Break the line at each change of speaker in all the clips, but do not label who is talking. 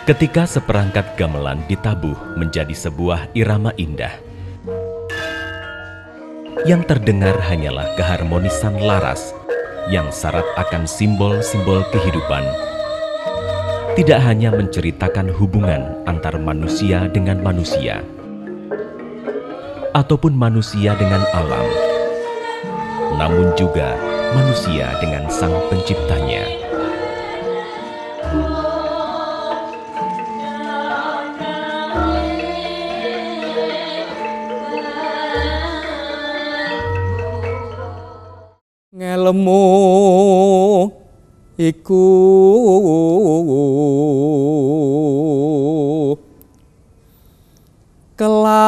Ketika seperangkat gamelan ditabuh menjadi sebuah irama indah, yang terdengar hanyalah keharmonisan laras yang syarat akan simbol-simbol kehidupan. Tidak hanya menceritakan hubungan antar manusia dengan manusia, ataupun manusia dengan alam, namun juga manusia dengan Sang Penciptanya.
Ngelmu iku kelakone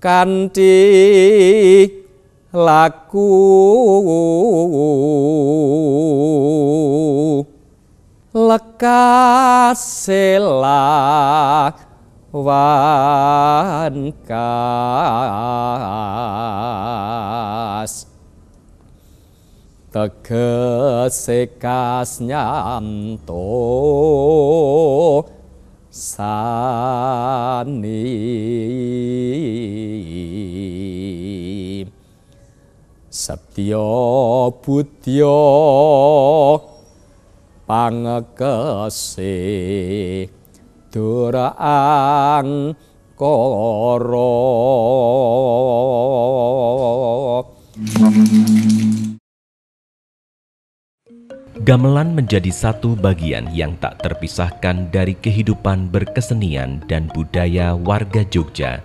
kanthi laku lekas selawan kas tegese kas nyanto sani Setya budya pangekese durang kara.
Gamelan menjadi satu bagian yang tak terpisahkan dari kehidupan berkesenian dan budaya warga Jogja,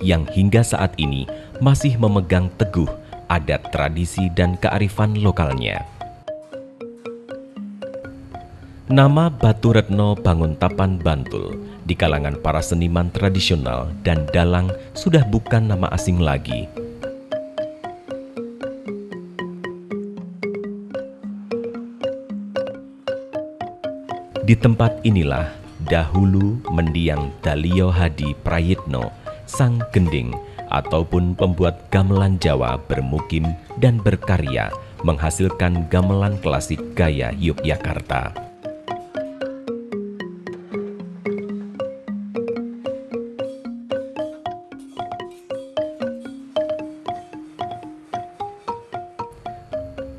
yang hingga saat ini masih memegang teguh adat tradisi dan kearifan lokalnya. Nama Batu Retno Banguntapan Bantul di kalangan para seniman tradisional dan dalang sudah bukan nama asing lagi. Di tempat inilah dahulu mendiang Dalio Hadi Prayitno, sang gending ataupun pembuat gamelan Jawa bermukim dan berkarya menghasilkan gamelan klasik gaya Yogyakarta.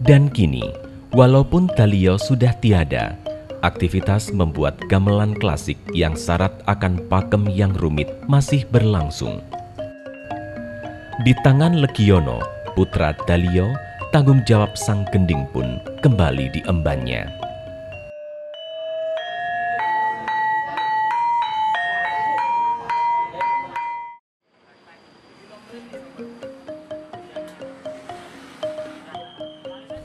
Dan kini, walaupun Dalio sudah tiada, aktivitas membuat gamelan klasik yang syarat akan pakem yang rumit masih berlangsung. Di tangan Legiono, putra Dalio, tanggung jawab sang gending pun kembali diembannya.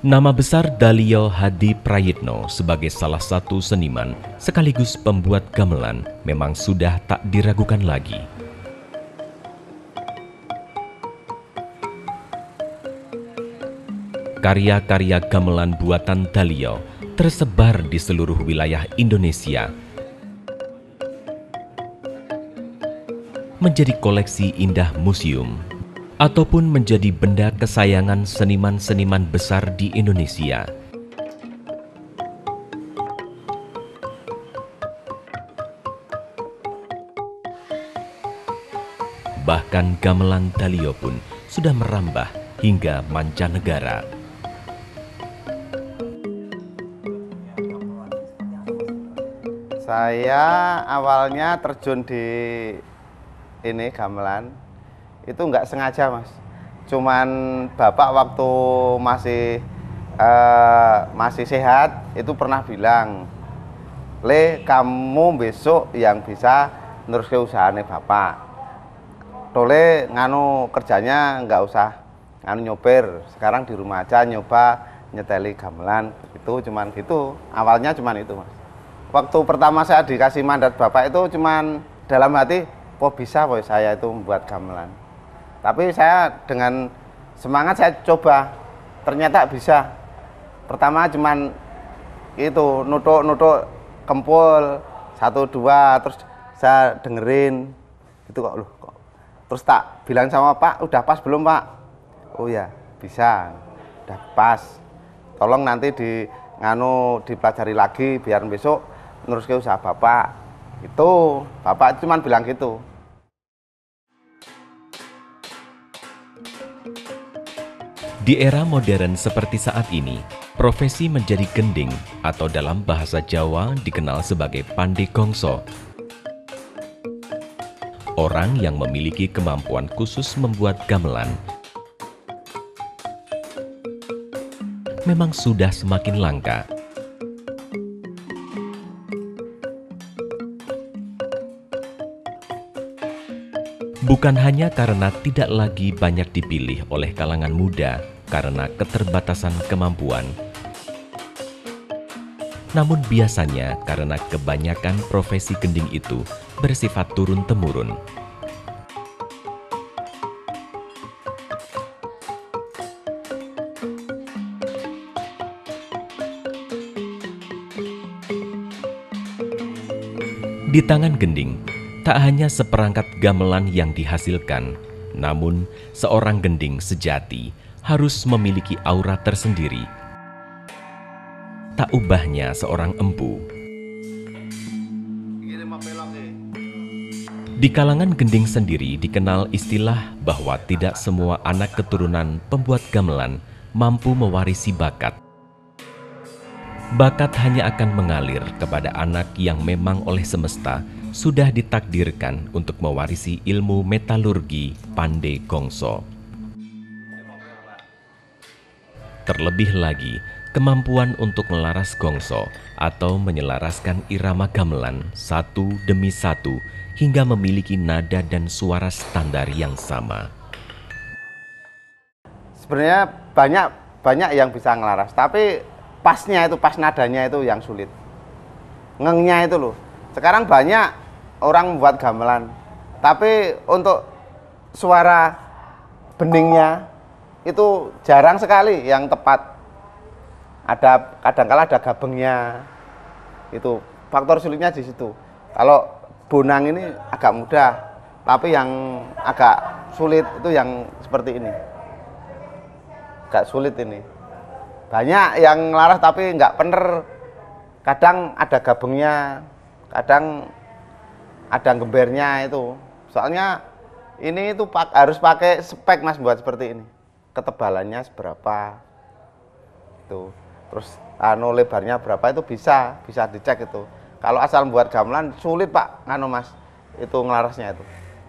Nama besar Dalio Hadi Prayitno sebagai salah satu seniman sekaligus pembuat gamelan memang sudah tak diragukan lagi. Karya-karya gamelan buatan Dalio tersebar di seluruh wilayah Indonesia, menjadi koleksi indah museum, ataupun menjadi benda kesayangan seniman-seniman besar di Indonesia. Bahkan gamelan Dalio pun sudah merambah hingga mancanegara.
Saya awalnya terjun di ini gamelan itu nggak sengaja, Mas. Cuman bapak waktu masih sehat itu pernah bilang, "Le, kamu besok yang bisa neruske usahane bapak. Tole nganu kerjanya nggak usah nganu nyopir, sekarang di rumah aja nyoba nyeteli gamelan." Itu cuman gitu. Awalnya cuman itu, Mas. Waktu pertama saya dikasih mandat bapak itu cuman dalam hati, "Kok bisa kok saya itu membuat gamelan?" Tapi saya dengan semangat saya coba, ternyata bisa. Pertama cuman itu nutuk kempul 1 2, terus saya dengerin itu kok loh kok. Terus tak bilang sama Pak, "Udah pas belum, Pak?" "Oh ya, bisa, udah pas. Tolong nanti dipelajari lagi biar besok neruske usaha Bapak. Itu Bapak cuma bilang gitu.
Di era modern seperti saat ini, profesi menjadi gending atau dalam bahasa Jawa dikenal sebagai pandai gongso. Orang yang memiliki kemampuan khusus membuat gamelan memang sudah semakin langka. Bukan hanya karena tidak lagi banyak dipilih oleh kalangan muda karena keterbatasan kemampuan, namun biasanya karena kebanyakan profesi gending itu bersifat turun-temurun. Di tangan gending, tak hanya seperangkat gamelan yang dihasilkan, namun seorang gending sejati harus memiliki aura tersendiri. Tak ubahnya seorang empu. Di kalangan gending sendiri dikenal istilah bahwa tidak semua anak keturunan pembuat gamelan mampu mewarisi bakat. Bakat hanya akan mengalir kepada anak yang memang oleh semesta sudah ditakdirkan untuk mewarisi ilmu metalurgi pandai gongso. Terlebih lagi, kemampuan untuk melaras gongso atau menyelaraskan irama gamelan satu demi satu hingga memiliki nada dan suara standar yang sama.
Sebenarnya banyak yang bisa ngelaras, tapi pasnya itu, pas nadanya itu yang sulit. Ngengnya itu loh. Sekarang banyak orang membuat gamelan, tapi untuk suara beningnya itu jarang sekali yang tepat. Kadang-kala ada gabengnya. Itu faktor sulitnya di situ. Kalau bonang ini agak mudah, tapi yang agak sulit itu yang seperti ini. Agak sulit ini. Banyak yang laras tapi nggak bener. Kadang ada gabengnya, kadang ada gembernya itu. Soalnya ini itu harus pakai spek Mas buat seperti ini. Ketebalannya seberapa. Itu. Terus lebarnya berapa itu bisa dicek itu. Kalau asal membuat gamelan sulit Pak, Mas. Itu ngelarasnya itu,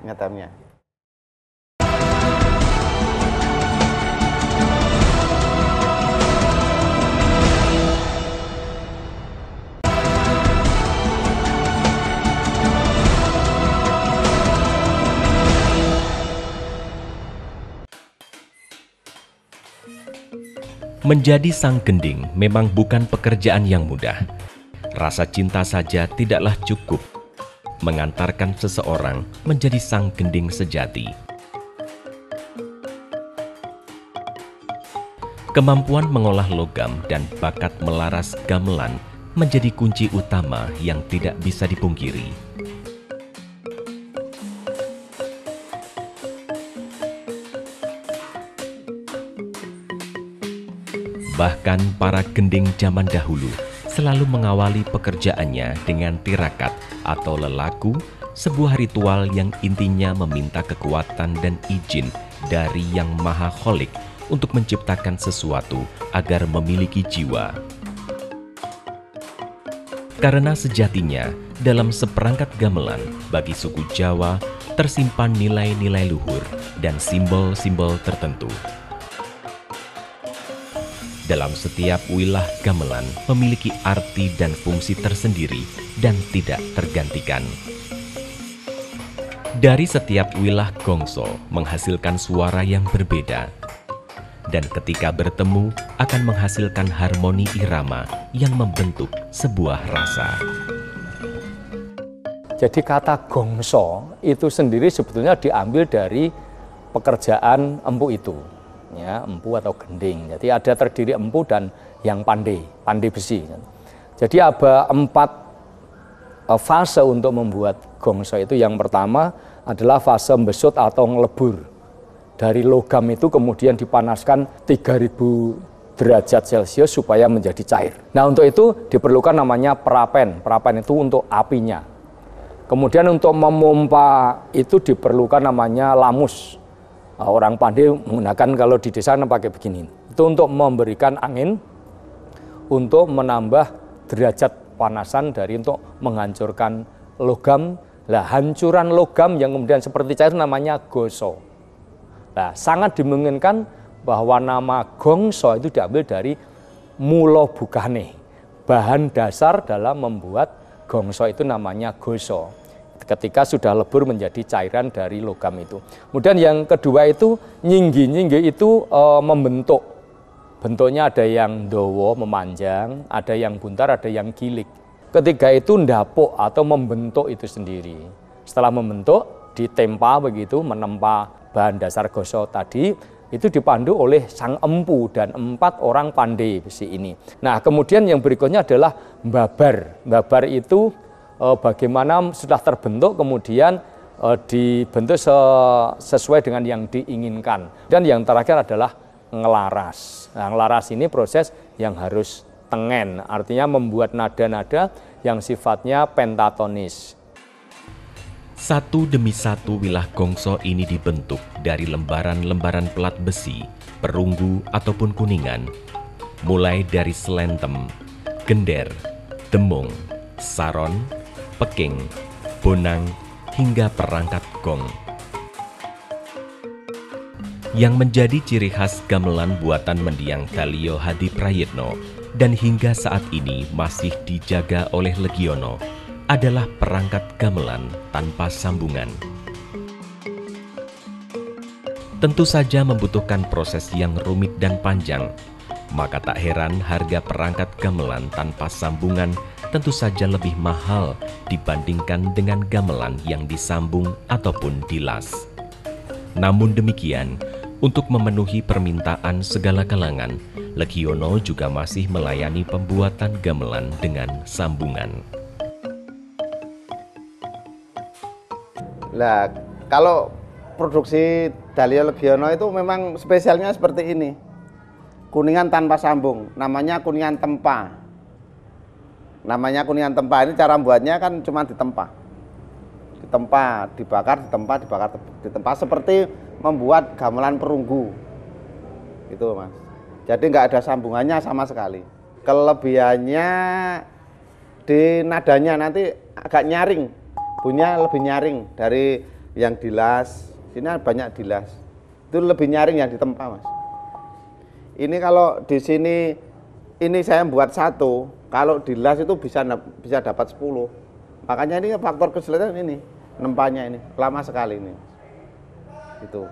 ngetemnya.
Menjadi sang gending memang bukan pekerjaan yang mudah. Rasa cinta saja tidaklah cukup mengantarkan seseorang menjadi sang gending sejati. Kemampuan mengolah logam dan bakat melaras gamelan menjadi kunci utama yang tidak bisa dipungkiri. Bahkan para gending zaman dahulu selalu mengawali pekerjaannya dengan tirakat atau lelaku, sebuah ritual yang intinya meminta kekuatan dan izin dari Yang Maha Kholik untuk menciptakan sesuatu agar memiliki jiwa. Karena sejatinya dalam seperangkat gamelan bagi suku Jawa tersimpan nilai-nilai luhur dan simbol-simbol tertentu. Dalam setiap wilah gamelan memiliki arti dan fungsi tersendiri dan tidak tergantikan. Dari setiap wilah gongso menghasilkan suara yang berbeda, dan ketika bertemu akan menghasilkan harmoni irama yang membentuk sebuah rasa.
Jadi kata gongso itu sendiri sebetulnya diambil dari pekerjaan empu itu. Ya, empu atau gending. Jadi ada terdiri empu dan yang pandai besi. Jadi ada 4 fase untuk membuat gongso itu. Yang pertama adalah fase mbesut atau ngelebur dari logam itu kemudian dipanaskan 3000 derajat Celcius supaya menjadi cair. Nah, untuk itu diperlukan namanya perapen. Perapen itu untuk apinya. Kemudian untuk memompa itu diperlukan namanya lamus. Orang pandai menggunakan, kalau di desa pakai begini. Itu untuk memberikan angin, untuk menambah derajat panasan dari untuk menghancurkan logam. Nah, hancuran logam yang kemudian seperti cair namanya goso. Nah, sangat dimungkinkan bahwa nama gongso itu diambil dari mulo bukane. Bahan dasar dalam membuat gongso itu namanya goso. Ketika sudah lebur menjadi cairan dari logam itu. Kemudian yang kedua itu nyinggi. Nyinggi itu membentuk. Bentuknya ada yang dowo, memanjang, ada yang buntar, ada yang gilik. Ketiga itu ndapuk atau membentuk itu sendiri. Setelah membentuk, ditempa begitu, menempa bahan dasar goso tadi, itu dipandu oleh sang empu dan 4 orang pandai besi ini. Nah, kemudian yang berikutnya adalah mbabar. Mbabar itu bagaimana sudah terbentuk, kemudian dibentuk sesuai dengan yang diinginkan. Dan yang terakhir adalah ngelaras. Nah, ngelaras ini proses yang harus tengen, artinya membuat nada-nada yang sifatnya pentatonis.
Satu demi satu wilah gongso ini dibentuk dari lembaran-lembaran pelat besi, perunggu ataupun kuningan, mulai dari selentem, gender, demung, saron, peking, bonang, hingga perangkat gong. Yang menjadi ciri khas gamelan buatan mendiang Dalio Hadi Prayitno dan hingga saat ini masih dijaga oleh Legiono adalah perangkat gamelan tanpa sambungan. Tentu saja membutuhkan proses yang rumit dan panjang, maka tak heran harga perangkat gamelan tanpa sambungan tentu saja lebih mahal dibandingkan dengan gamelan yang disambung ataupun dilas. Namun demikian, untuk memenuhi permintaan segala kalangan, Legiono juga masih melayani pembuatan gamelan dengan sambungan.
Nah, kalau produksi Dalio Legiono itu memang spesialnya seperti ini. Kuningan tanpa sambung, namanya kuningan tempa. Namanya kuningan tempa, ini cara buatnya kan cuma ditempa. Ditempa, dibakar, ditempa, dibakar, ditempa, seperti membuat gamelan perunggu. Itu, Mas. Jadi nggak ada sambungannya sama sekali. Kelebihannya di nadanya nanti agak nyaring, bunyinya lebih nyaring dari yang dilas. Sini banyak dilas, itu lebih nyaring yang ditempa, Mas. Ini kalau di sini, ini saya buat 1, kalau dilas itu bisa dapat 10. Makanya ini faktor kesulitan ini, nempanya ini lama sekali ini. Itu.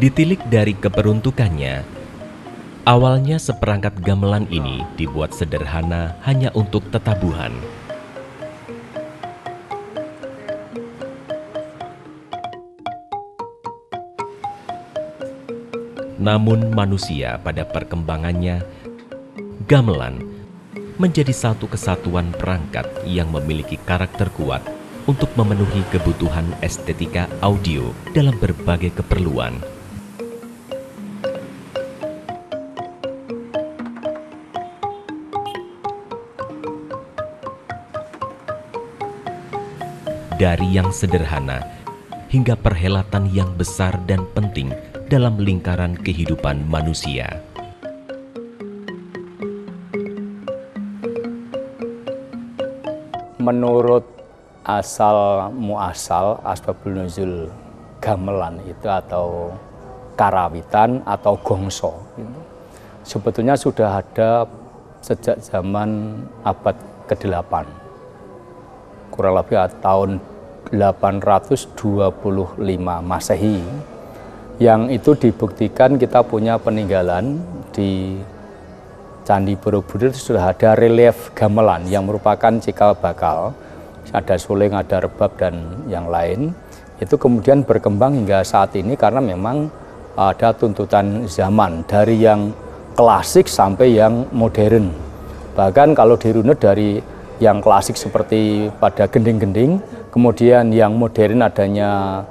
Ditilik dari keperuntukannya, awalnya seperangkat gamelan ini dibuat sederhana hanya untuk tetabuhan. Namun manusia pada perkembangannya, gamelan menjadi satu kesatuan perangkat yang memiliki karakter kuat untuk memenuhi kebutuhan estetika audio dalam berbagai keperluan. Dari yang sederhana hingga perhelatan yang besar dan penting dalam lingkaran kehidupan manusia.
Menurut asal muasal asbabul nuzul gamelan itu atau karawitan atau gongso itu sebetulnya sudah ada sejak zaman abad ke-8, kurang lebih tahun 825 Masehi, yang itu dibuktikan kita punya peninggalan di Candi Borobudur. Sudah ada relief gamelan yang merupakan cikal bakal, ada suling, ada rebab dan yang lain. Itu kemudian berkembang hingga saat ini karena memang ada tuntutan zaman dari yang klasik sampai yang modern. Bahkan kalau dirunut dari yang klasik seperti pada gending-gending, kemudian yang modern adanya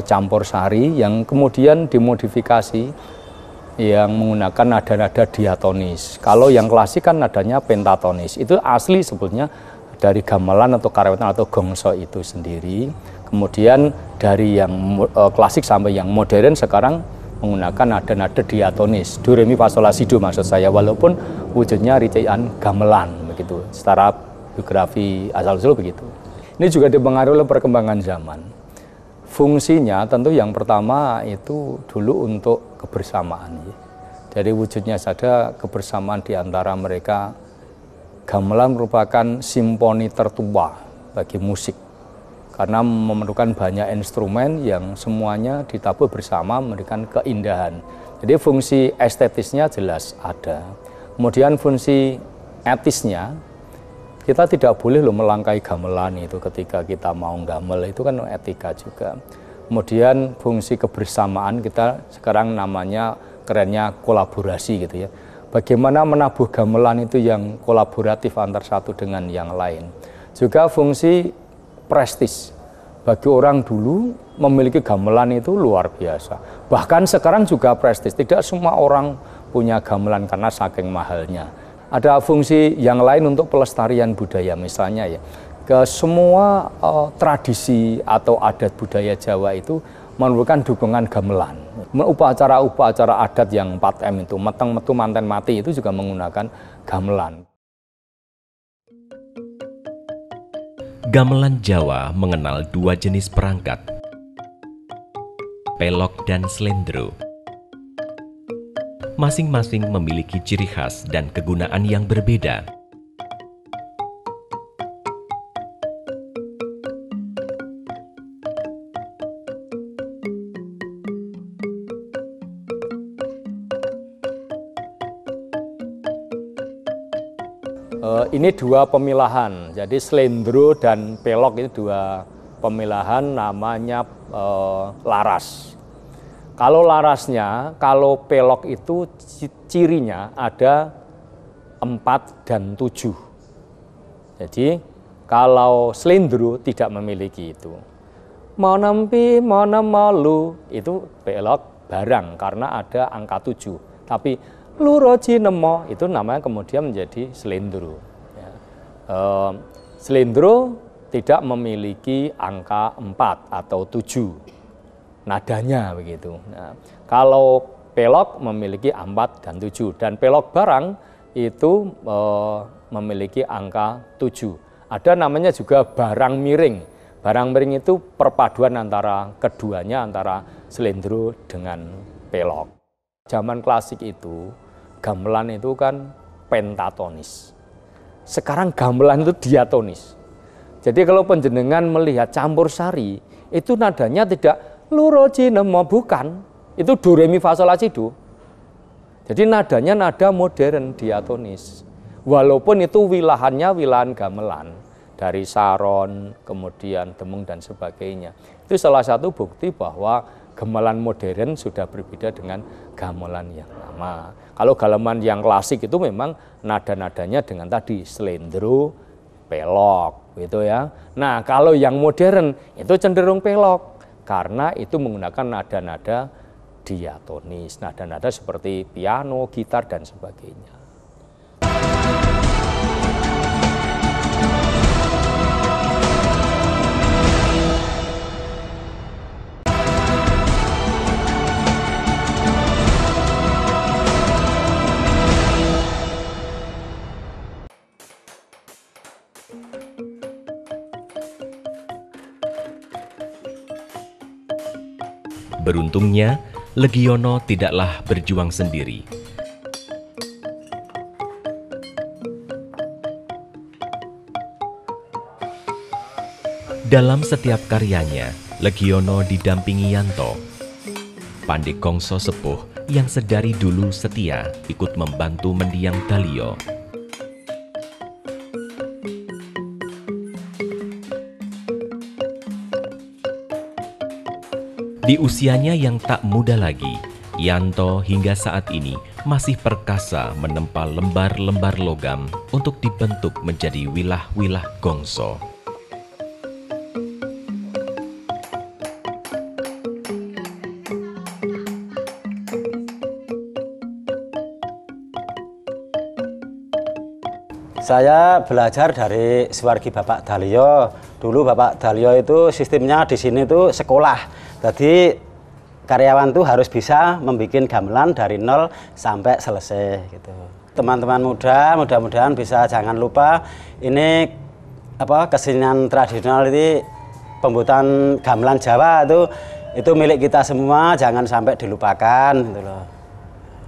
campur sari, yang kemudian dimodifikasi yang menggunakan nada-nada diatonis. Kalau yang klasik kan nadanya pentatonis, itu asli sebetulnya dari gamelan atau karawitan atau gongso itu sendiri. Kemudian dari yang klasik sampai yang modern sekarang menggunakan nada-nada diatonis, do re mi fa sol la si do maksud saya, walaupun wujudnya ricikan gamelan begitu. Secara biografi asal-usul begitu. Ini juga dipengaruhi oleh perkembangan zaman. Fungsinya tentu yang pertama itu dulu untuk kebersamaan. Jadi wujudnya saja kebersamaan di antara mereka. Gamelan merupakan simfoni tertua bagi musik karena memerlukan banyak instrumen yang semuanya ditabur bersama memberikan keindahan. Jadi fungsi estetisnya jelas ada. Kemudian fungsi etisnya, kita tidak boleh melangkai gamelan itu ketika kita mau gamel, itu kan etika juga. Kemudian fungsi kebersamaan kita sekarang namanya kerennya kolaborasi gitu ya. Bagaimana menabuh gamelan itu yang kolaboratif antar satu dengan yang lain. Juga fungsi prestis. Bagi orang dulu memiliki gamelan itu luar biasa. Bahkan sekarang juga prestis. Tidak semua orang punya gamelan karena saking mahalnya. Ada fungsi yang lain untuk pelestarian budaya misalnya ya. Ke semua tradisi atau adat budaya Jawa itu memerlukan dukungan gamelan. Upacara-upacara adat yang 4M itu, meteng, metu, manten, mati itu juga menggunakan gamelan.
Gamelan Jawa mengenal dua jenis perangkat, pelok dan slendro. Masing-masing memiliki ciri khas dan kegunaan yang berbeda.
Ini dua pemilahan, jadi slendro dan pelok itu dua pemilahan namanya laras. Kalau larasnya, kalau pelok itu cirinya ada 4 dan 7. Jadi kalau slendro tidak memiliki itu. Monempi, monemalu itu pelok barang karena ada angka 7. Tapi luroji nemo itu namanya kemudian menjadi slendro. Ya. Slendro tidak memiliki angka 4 atau 7. Nadanya begitu. Nah, kalau pelok memiliki 4 dan 7 dan pelok barang itu memiliki angka 7. Ada namanya juga barang miring. Barang miring itu perpaduan antara keduanya, antara slendro dengan pelok. Zaman klasik itu gamelan itu kan pentatonis. Sekarang gamelan itu diatonis. Jadi kalau panjenengan melihat campur sari itu nadanya tidak luroji nemo, bukan, itu do re mi fa sol la si do. Jadi nadanya nada modern diatonis. Walaupun itu wilahannya wilahan gamelan dari saron, kemudian demung dan sebagainya. Itu salah satu bukti bahwa gamelan modern sudah berbeda dengan gamelan yang lama. Kalau gamelan yang klasik itu memang nada-nadanya dengan tadi slendro, pelok, gitu ya. Nah, kalau yang modern itu cenderung pelok. Karena itu menggunakan nada-nada diatonis, nada-nada seperti piano, gitar, dan sebagainya.
Beruntungnya, Legiono tidaklah berjuang sendiri. Dalam setiap karyanya, Legiono didampingi Yanto, pandai kongso sepuh yang sedari dulu setia ikut membantu mendiang Dalio. Di usianya yang tak muda lagi, Yanto hingga saat ini masih perkasa menempa lembar-lembar logam untuk dibentuk menjadi wilah-wilah gongso.
Saya belajar dari Suwargi Bapak Dalio. Dulu Bapak Dalio itu sistemnya di sini itu sekolah. Jadi karyawan tuh harus bisa membuat gamelan dari nol sampai selesai gitu. Teman-teman muda, mudah-mudahan bisa, jangan lupa ini kesenian tradisional ini, pembuatan gamelan Jawa itu milik kita semua, jangan sampai dilupakan gitu loh.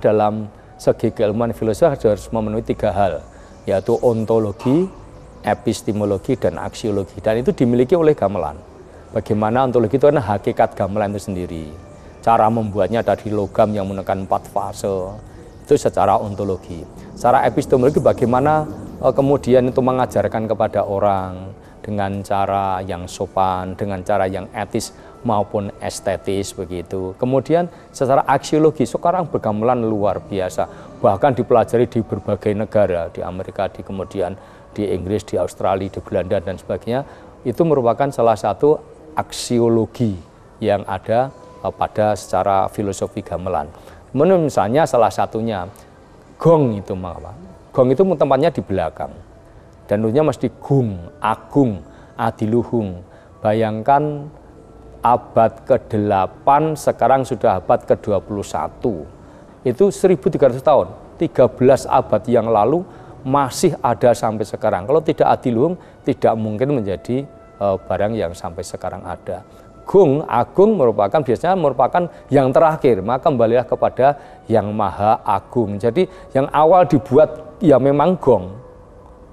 Dalam segi keilmuan filosofi harus memenuhi 3 hal, yaitu ontologi, epistemologi, dan aksiologi. Dan itu dimiliki oleh gamelan. Bagaimana ontologi itu adalah hakikat gamelan itu sendiri. Cara membuatnya dari logam yang menekan 4 fase, itu secara ontologi. Secara epistemologi bagaimana kemudian itu mengajarkan kepada orang dengan cara yang sopan, dengan cara yang etis maupun estetis begitu. Kemudian secara aksiologi sekarang bergamelan luar biasa, bahkan dipelajari di berbagai negara, di Amerika, kemudian di Inggris, di Australia, di Belanda dan sebagainya. Itu merupakan salah satu aksiologi yang ada pada secara filosofi gamelan. Misalnya salah satunya gong itu apa? Gong itu tempatnya di belakang. Dan tentunya mesti gung, agung, adiluhung. Bayangkan abad ke-8 sekarang sudah abad ke-21. Itu 1300 tahun, 13 abad yang lalu masih ada sampai sekarang. Kalau tidak adiluhung tidak mungkin menjadi barang yang sampai sekarang ada. Gung, agung biasanya merupakan yang terakhir, maka kembalilah kepada yang maha agung. Jadi yang awal dibuat ya memang gong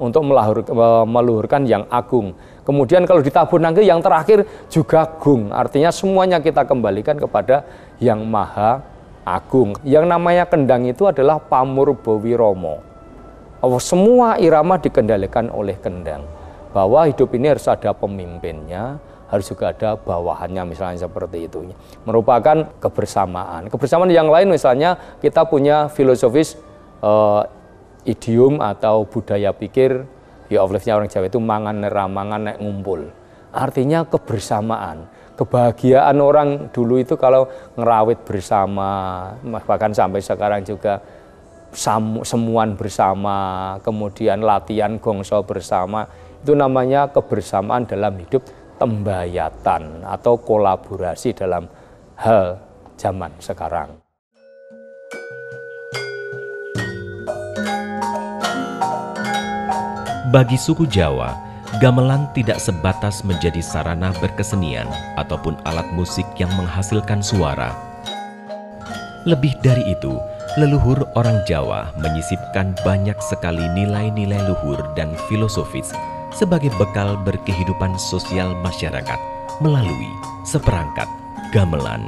untuk meluhurkan yang agung. Kemudian kalau ditabur nanti yang terakhir juga gung, artinya semuanya kita kembalikan kepada yang maha agung. Yang namanya kendang itu adalah Pamurbawiromo. Semua irama dikendalikan oleh kendang. Bahwa hidup ini harus ada pemimpinnya, harus juga ada bawahannya, misalnya seperti itu. Merupakan kebersamaan. Kebersamaan yang lain misalnya kita punya filosofis idiom atau budaya pikir, ya of-life-nya orang Jawa itu mangan neramangan nek ngumpul. Artinya kebersamaan. Kebahagiaan orang dulu itu kalau ngerawit bersama, bahkan sampai sekarang juga semuan bersama, kemudian latihan gongso bersama, itu namanya kebersamaan dalam hidup, tembayatan atau kolaborasi dalam hal zaman sekarang.
Bagi suku Jawa, gamelan tidak sebatas menjadi sarana berkesenian ataupun alat musik yang menghasilkan suara. Lebih dari itu, leluhur orang Jawa menyisipkan banyak sekali nilai-nilai luhur dan filosofis sebagai bekal berkehidupan sosial masyarakat melalui seperangkat gamelan.